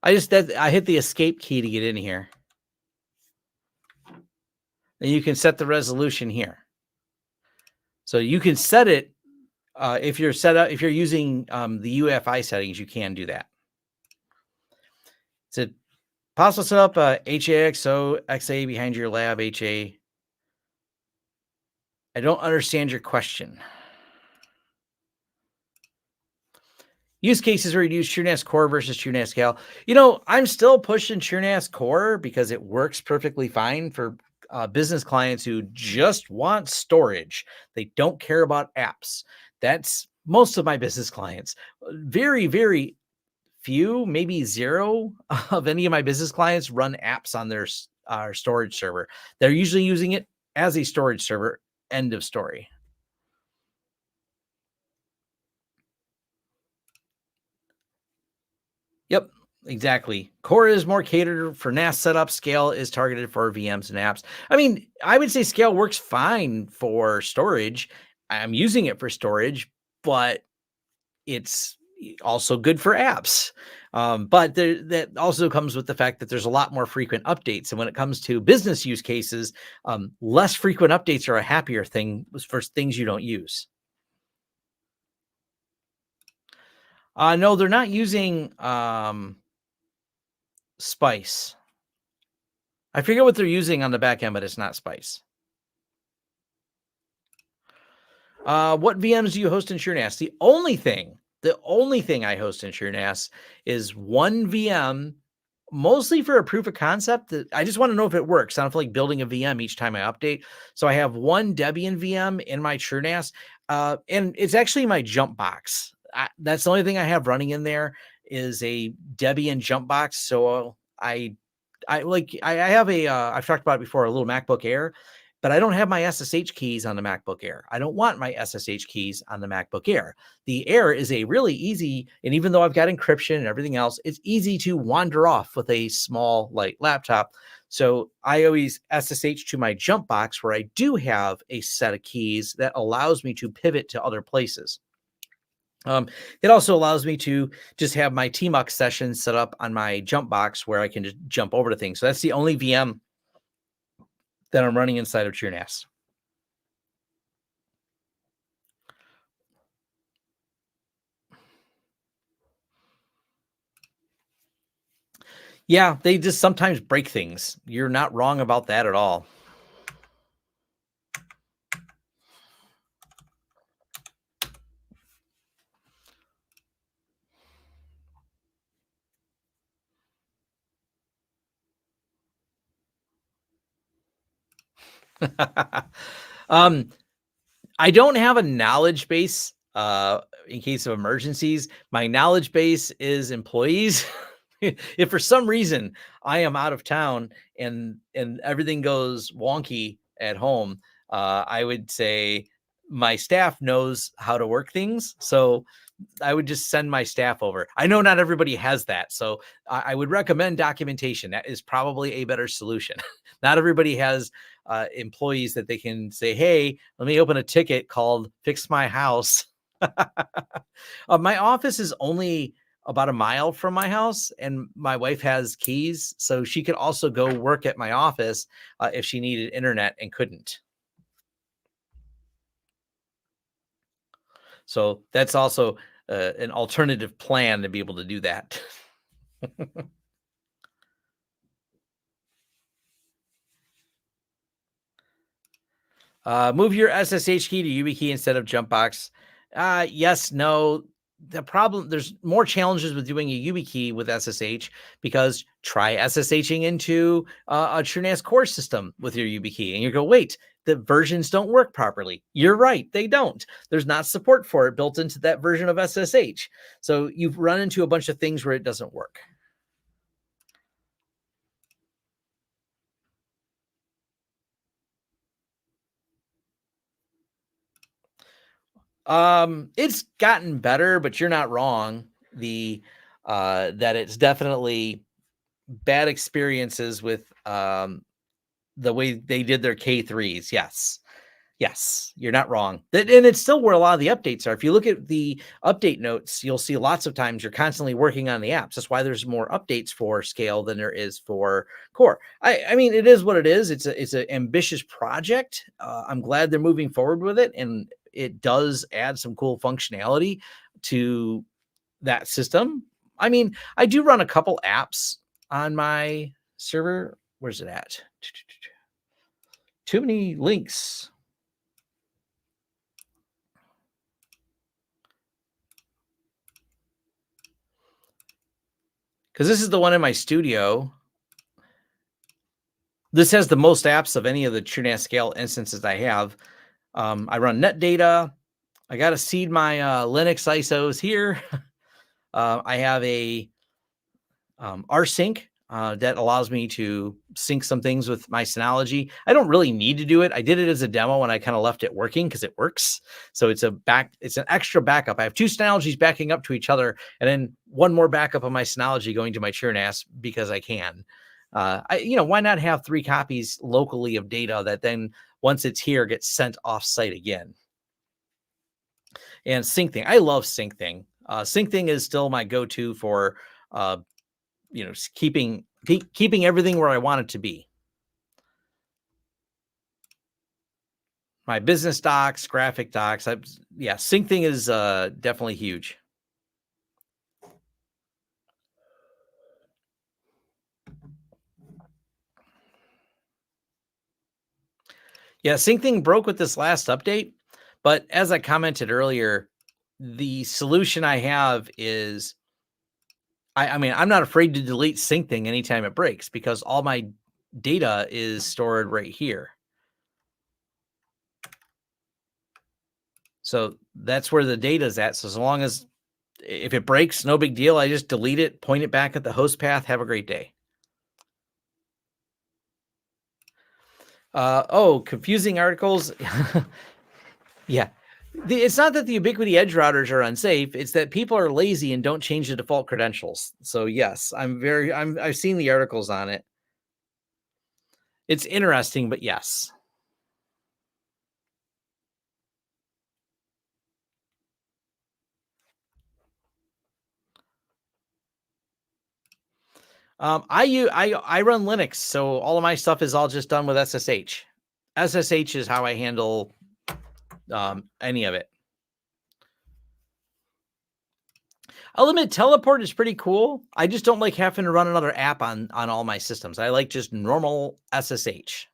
I hit the escape key to get in here. And you can set the resolution here. So you can set it if you're using the UEFI settings, you can do that. Is it possible to set up HAXO XA behind your lab HA? I don't understand your question. Use cases where you use TrueNAS Core versus TrueNAS Cal. I'm still pushing TrueNAS Core because it works perfectly fine for business clients who just want storage. They don't care about apps. That's most of my business clients. Very, very few, maybe zero of any of my business clients run apps on their storage server. They're usually using it as a storage server. End of story. Yep, exactly. Core is more catered for NAS setup. Scale is targeted for VMs and apps. I mean, I would say Scale works fine for storage. I'm using it for storage, but it's also good for apps. But that also comes with the fact that there's a lot more frequent updates. And when it comes to business use cases, less frequent updates are a happier thing for things you don't use. No, they're not using Spice. I forget what they're using on the back end, but it's not Spice. What VMs do you host in TrueNAS? The only thing I host in TrueNAS is one VM, mostly for a proof of concept. That I just want to know if it works. I don't feel like building a VM each time I update. So I have one Debian VM in my TrueNAS, and it's actually my jump box. That's the only thing I have running in there is a Debian jump box. So I have I've talked about it before, a little MacBook Air, but I don't have my SSH keys on the MacBook Air. I don't want my SSH keys on the MacBook Air. The Air is a really easy, and even though I've got encryption and everything else, it's easy to wander off with a small light laptop. So I always SSH to my jump box where I do have a set of keys that allows me to pivot to other places. It also allows me to just have my tmux session set up on my jump box where I can just jump over to things. So that's the only VM that I'm running inside of TrueNAS. Yeah, they just sometimes break things. You're not wrong about that at all. um, I don't have a knowledge base in case of emergencies. My knowledge base is employees. If for some reason I am out of town and everything goes wonky at home, I would say my staff knows how to work things. So I would just send my staff over. I know not everybody has that. So I would recommend documentation. That is probably a better solution. Not everybody has employees that they can say, hey, let me open a ticket called Fix My House. My office is only about a mile from my house, and my wife has keys. So she could also go work at my office if she needed internet and couldn't. So that's also an alternative plan to be able to do that. Move your SSH key to YubiKey instead of Jumpbox. Yes, no. There's more challenges with doing a YubiKey with SSH because try SSHing into a TrueNAS core system with your YubiKey, and you go, wait, the versions don't work properly. You're right, they don't. There's not support for it built into that version of SSH. So you've run into a bunch of things where it doesn't work. It's gotten better, but you're not wrong. That it's definitely bad experiences with the way they did their K3s. Yes. Yes, you're not wrong. And it's still where a lot of the updates are. If you look at the update notes, you'll see lots of times you're constantly working on the apps. That's why there's more updates for Scale than there is for Core. I mean, it is what it is. It's an ambitious project. I'm glad they're moving forward with it, and it does add some cool functionality to that system. I mean, I do run a couple apps on my server. Where's it at? Too many links. Because this is the one in my studio. This has the most apps of any of the TrueNAS Scale instances I have. I run NetData. I got to seed my Linux ISOs here. I have a rsync that allows me to sync some things with my Synology. I don't really need to do it. I did it as a demo and I kind of left it working because it works. So it's an extra backup. I have two Synologies backing up to each other, and then one more backup of my Synology going to my TrueNAS because I can. Why not have 3 copies locally of data that then once it's here gets sent off site again? And SyncThing, I love SyncThing. SyncThing is still my go-to for uh, keeping everything where I want it to be. My business docs, graphic docs. SyncThing is definitely huge. Yeah, SyncThing broke with this last update, but as I commented earlier, the solution I have is I mean, I'm not afraid to delete SyncThing anytime it breaks because all my data is stored right here. So that's where the data is at. So as long as if it breaks, no big deal. I just delete it, point it back at the host path. Have a great day. Confusing articles. Yeah. It's not that the Ubiquiti Edge routers are unsafe. It's that people are lazy and don't change the default credentials. So yes, I've seen the articles on it. It's interesting, but yes. I run Linux, so all of my stuff is all just done with SSH. SSH is how I handle any of it. I'll admit Teleport is pretty cool. I just don't like having to run another app on all my systems. I like just normal SSH.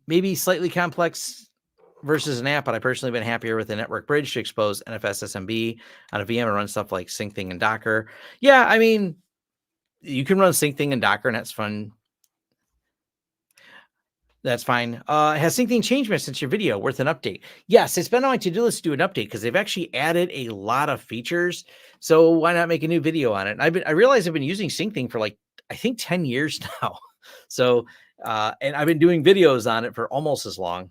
Maybe slightly complex versus an app, but I personally been happier with the network bridge to expose NFS SMB on a VM and run stuff like SyncThing and Docker. Yeah, I mean, you can run SyncThing and Docker, and that's fun. That's fine. Has SyncThing changed much since your video? Worth an update? Yes, it's been on my to-do list to do an update because they've actually added a lot of features. So why not make a new video on it? And I realize I've been using SyncThing for like I think 10 years now. So and I've been doing videos on it for almost as long.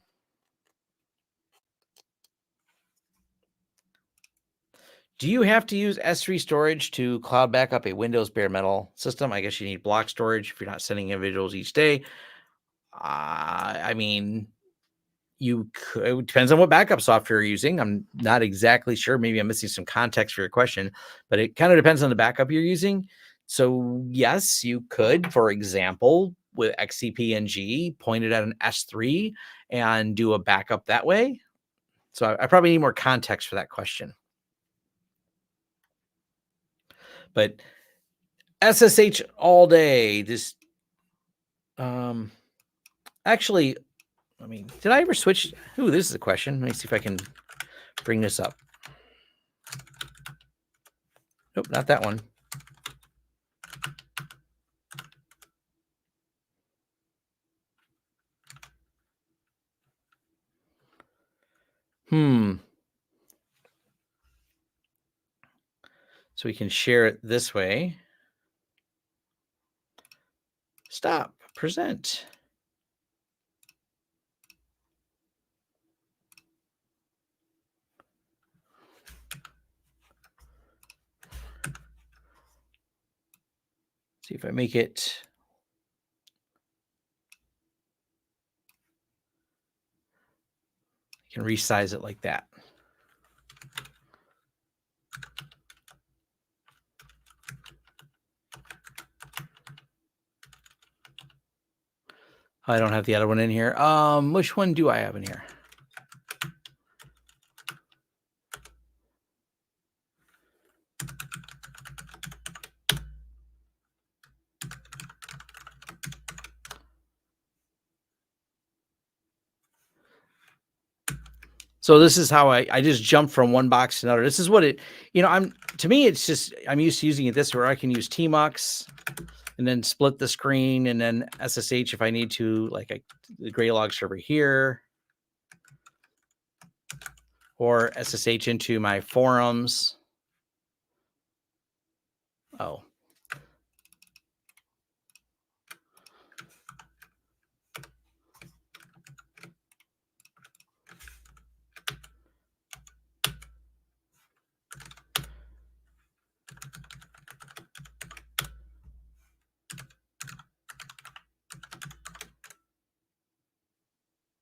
Do you have to use S3 storage to cloud backup a Windows bare metal system? I guess you need block storage if you're not sending individuals each day. I mean, it depends on what backup software you're using. I'm not exactly sure. Maybe I'm missing some context for your question, but it kind of depends on the backup you're using. So yes, you could, for example, with XCP-ng, point it at an S3 and do a backup that way. So I probably need more context for that question. But SSH all day. Actually, I mean, did I ever switch? Ooh, this is a question. Let me see if I can bring this up. Nope, not that one. So we can share it this way. Stop, present. See if I make it You can resize it like that. I don't have the other one in here. Which one do I have in here? So this is how I just jump from one box to another. This is what it, to me, it's just, I'm used to using it this where I can use Tmux and then split the screen and then SSH if I need to, like the Graylog server here, or SSH into my forums. Oh.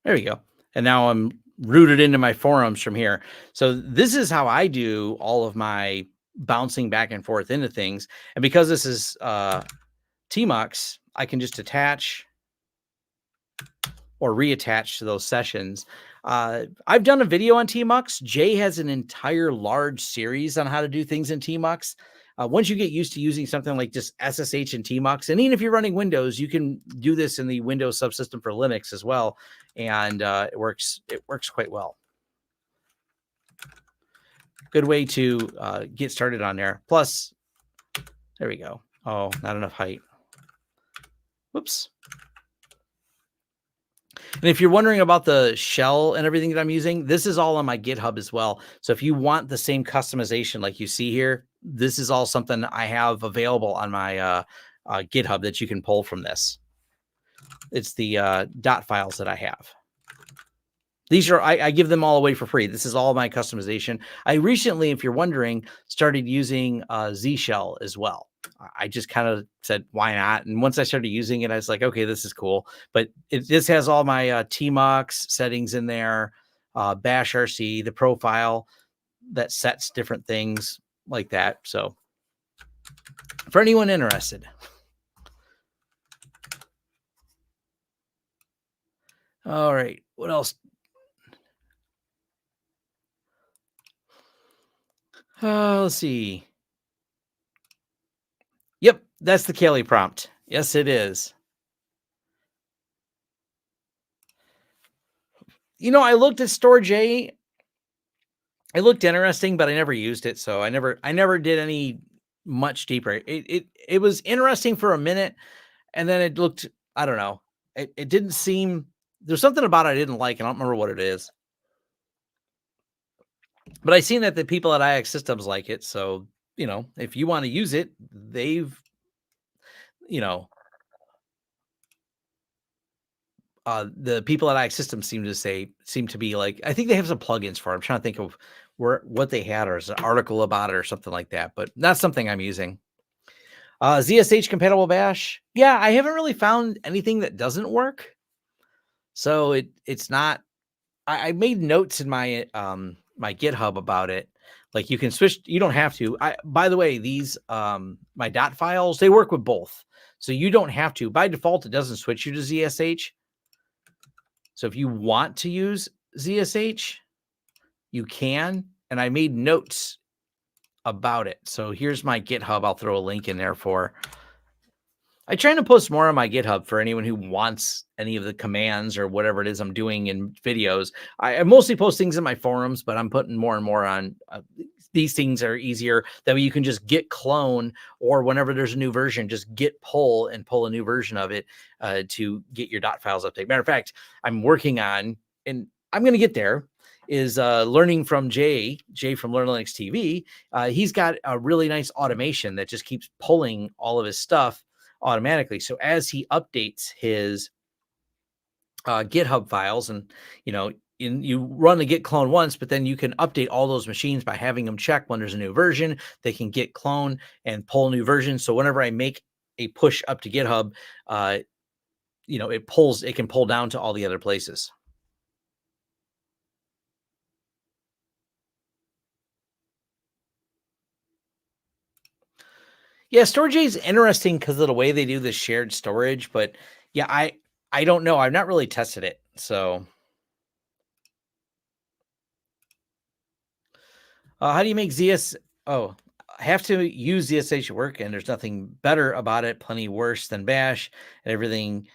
There we go. And now I'm rooted into my forums from here. So this is how I do all of my bouncing back and forth into things. And because this is Tmux, I can just attach or reattach to those sessions. I've done a video on Tmux. Jay has an entire large series on how to do things in Tmux. Once you get used to using something like just SSH and Tmux, and even if you're running Windows, you can do this in the Windows subsystem for Linux as well, and it works quite well. Good way to get started on there. Plus, there we go. Oh, not enough height. Whoops. And if you're wondering about the shell and everything that I'm using, this is all on my GitHub as well. So if you want the same customization like you see here, this is all something I have available on my GitHub that you can pull from this. It's the dot files that I have. These are, I give them all away for free. This is all my customization. I recently, if you're wondering, started using Z Shell as well. I just kind of said, why not? And once I started using it, I was like, okay, this is cool. But this has all my Tmux settings in there, Bash RC, the profile that sets different things like that. So for anyone interested. All right, what else? Let's see. Yep, that's the Kali prompt. Yes, it is. I looked at Storj. It looked interesting, but I never used it, so I never did any much deeper. It was interesting for a minute, and then it looked, I don't know. It didn't seem, there's something about it I didn't like, and I don't remember what it is. But I seen that the people at IX Systems like it, so if you want to use it, they've the people at IX Systems seem to be like, I think they have some plugins for it. I'm trying to think of what they had, or is an article about it or something like that, but that's something I'm using. ZSH compatible bash. Yeah, I haven't really found anything that doesn't work. So it's not, I made notes in my my GitHub about it. Like you can switch, you don't have to. By the way, these my dot files, they work with both. So you don't have to. By default, it doesn't switch you to ZSH. So if you want to use ZSH, you can. And I made notes about it. So here's my GitHub. I'll throw a link in there for. I try to post more on my GitHub for anyone who wants any of the commands or whatever it is I'm doing in videos. I mostly post things in my forums, but I'm putting more and more on. These things are easier. That way you can just git clone, or whenever there's a new version, just git pull and pull a new version of it to get your dot files update. Matter of fact, I'm working on, and I'm going to get there, is learning from Jay from Learn Linux TV. He's got a really nice automation that just keeps pulling all of his stuff automatically. So as he updates his GitHub files, and you run the git clone once, but then you can update all those machines by having them check when there's a new version. They can git clone and pull new versions. So whenever I make a push up to GitHub, it can pull down to all the other places. Yeah, Storage is interesting because of the way they do the shared storage, but yeah, I don't know. I've not really tested it. So, how do you make ZS? Oh, I have to use ZSH at work, and there's nothing better about it. Plenty worse than Bash, and everything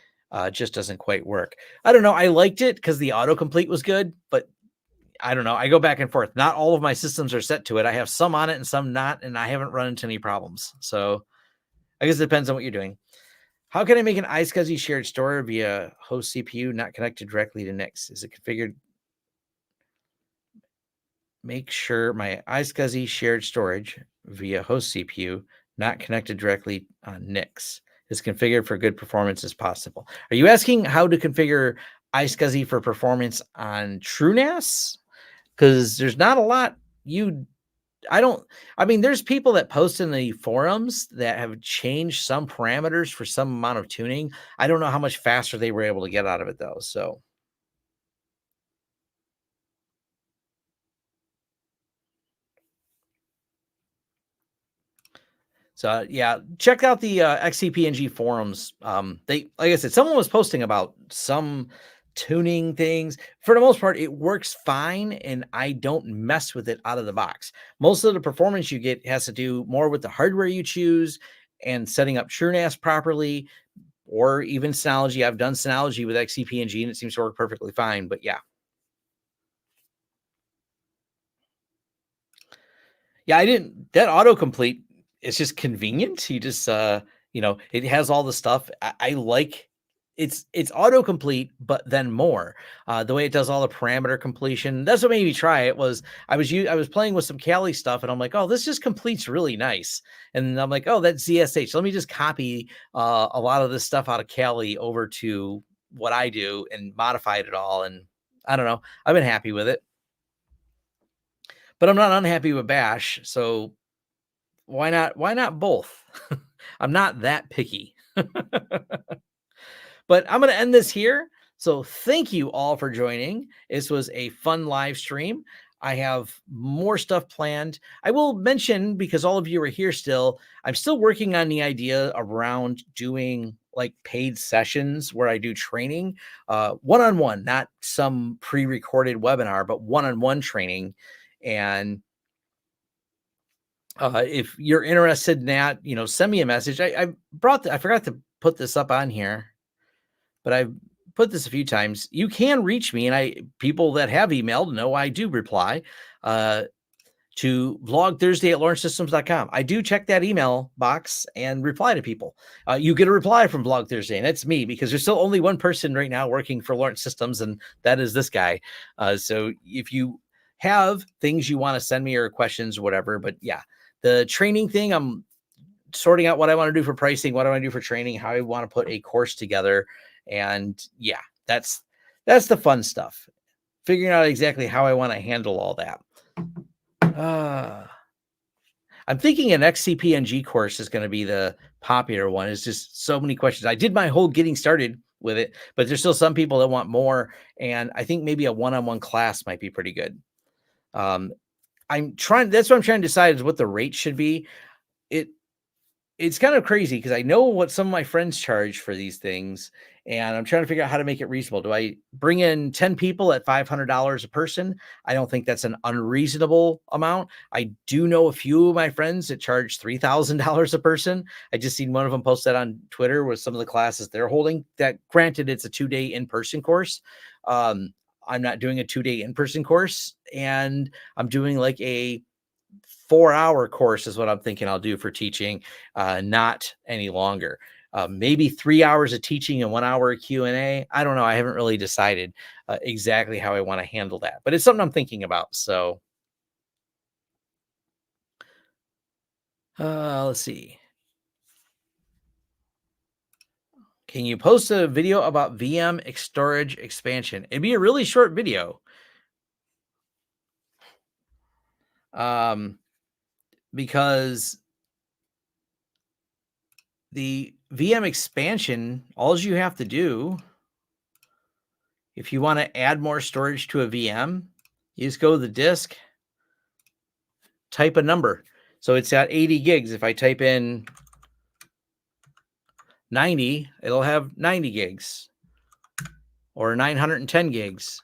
just doesn't quite work. I don't know. I liked it because the autocomplete was good, but I don't know. I go back and forth. Not all of my systems are set to it. I have some on it and some not, and I haven't run into any problems. So I guess it depends on what you're doing. How can I make an iSCSI shared store via host CPU not connected directly to NICs? Is it configured? Make sure my iSCSI shared storage via host CPU not connected directly on NICs is configured for good performance as possible. Are you asking how to configure iSCSI for performance on TrueNAS? Because there's not a lot you I don't I mean, there's people that post in the forums that have changed some parameters for some amount of tuning. I don't know how much faster they were able to get out of it though. So yeah, check out the XCPNG forums. They, like I said, someone was posting about some tuning things. For the most part, it works fine, and I don't mess with it out of the box. Most of the performance you get has to do more with the hardware you choose and setting up TrueNAS properly, or even Synology. I've done Synology with XCPNG, and it seems to work perfectly fine. But yeah, I didn't that autocomplete is just convenient. You just it has all the stuff. I like it's autocomplete, but then more. The way it does all the parameter completion. That's what made me try it was I was playing with some Kali stuff and I'm like, oh, this just completes really nice. And I'm like, oh, that's ZSH. Let me just copy a lot of this stuff out of Kali over to what I do and modified it all. And I don't know. I've been happy with it, but I'm not unhappy with Bash. So why not both? I'm not that picky. But I'm going to end this here. So thank you all for joining. This was a fun live stream. I have more stuff planned. I will mention, because all of you are here still, I'm still working on the idea around doing like paid sessions where I do training, one-on-one, not some pre-recorded webinar, but one-on-one training. And if you're interested in that, send me a message. I forgot to put this up on here, but I've put this a few times. You can reach me, and people that have emailed know I do reply to vlogthursday@launchsystems.com. I do check that email box and reply to people. You get a reply from Vlog Thursday, and that's me, because there's still only one person right now working for Launch Systems, and that is this guy. So if you have things you want to send me or questions or whatever, but yeah, the training thing, I'm sorting out what I want to do for pricing, what I want to do for training, how I want to put a course together. And yeah, that's the fun stuff. Figuring out exactly how I want to handle all that. I'm thinking an XCPNG course is going to be the popular one. It's just so many questions. I did my whole getting started with it, but there's still some people that want more. And I think maybe a one-on-one class might be pretty good. That's what I'm trying to decide is what the rate should be. It's kind of crazy because I know what some of my friends charge for these things, and I'm trying to figure out how to make it reasonable. Do I bring in 10 people at $500 a person? I don't think that's an unreasonable amount. I do know a few of my friends that charge $3,000 a person. I just seen one of them post that on Twitter with some of the classes they're holding. That, granted, it's a 2-day in-person course. I'm not doing a 2-day in-person course, and I'm doing like a 4-hour course is what I'm thinking I'll do for teaching, not any longer. Maybe 3 hours of teaching and 1 hour of Q&A. I don't know. I haven't really decided exactly how I want to handle that, but it's something I'm thinking about. So let's see. Can you post a video about VM storage expansion? It'd be a really short video. Because the VM expansion, all you have to do, if you want to add more storage to a VM, you just go to the disk, type a number. So it's at 80 gigs. If I type in 90, it'll have 90 gigs or 910 gigs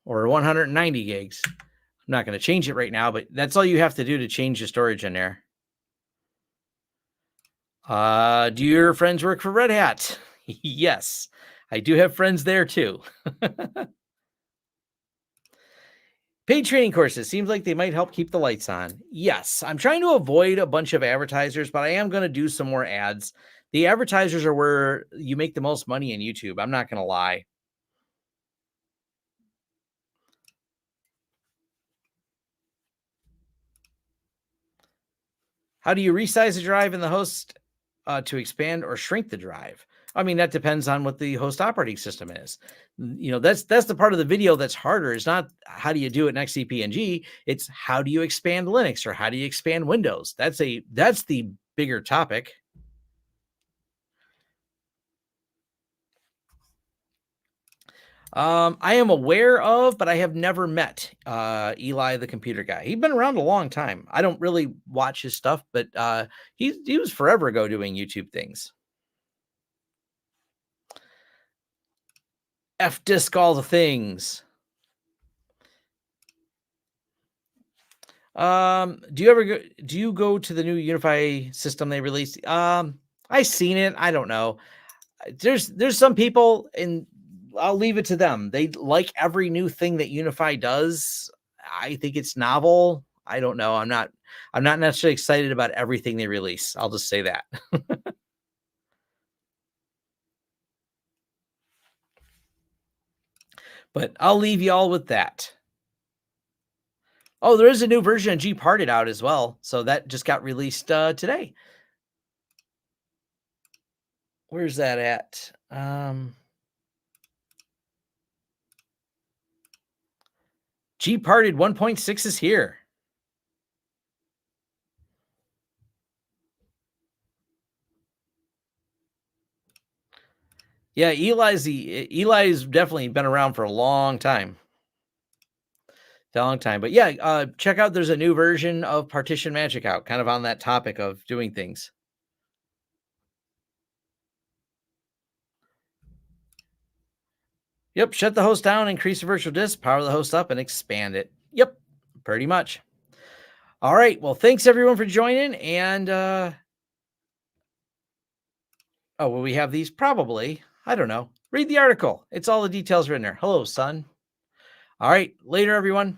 or 190 gigs. I'm not going to change it right now, but that's all you have to do to change the storage in there. Do your friends work for Red Hat? Yes, I do have friends there too. Paid training courses seems like they might help keep the lights on. Yes, I'm trying to avoid a bunch of advertisers, but I am going to do some more ads. The advertisers are where you make the most money in YouTube. I'm not going to lie. How do you resize the drive in the host to expand or shrink the drive? I mean, that depends on what the host operating system is. You know, that's the part of the video that's harder. It's not how do you do it in XCP-ng. It's how do you expand Linux or how do you expand Windows? That's the bigger topic. I am aware of, but I have never met Eli, the computer guy. He's been around a long time. I don't really watch his stuff, but he was forever ago doing YouTube things. F disk all the things. Do you go to the new Unify system they released? I've seen it. I don't know. There's some people, and I'll leave it to them. They like every new thing that Unify does. I think it's novel. I don't know. I'm not necessarily excited about everything they release. I'll just say that. But I'll leave you all with that. Oh, there is a new version of Gparted out as well. So that just got released today. Where's that at? Gparted 1.6 is here. Yeah, Eli's definitely been around for a long time. But yeah, check out, there's a new version of Partition Magic out, kind of on that topic of doing things. Yep, shut the host down, increase the virtual disk, power the host up, and expand it. Yep, pretty much. All right, well, thanks everyone for joining, and will we have these? Probably. I don't know. Read the article. It's all the details written there. Hello, son. All right, later, everyone.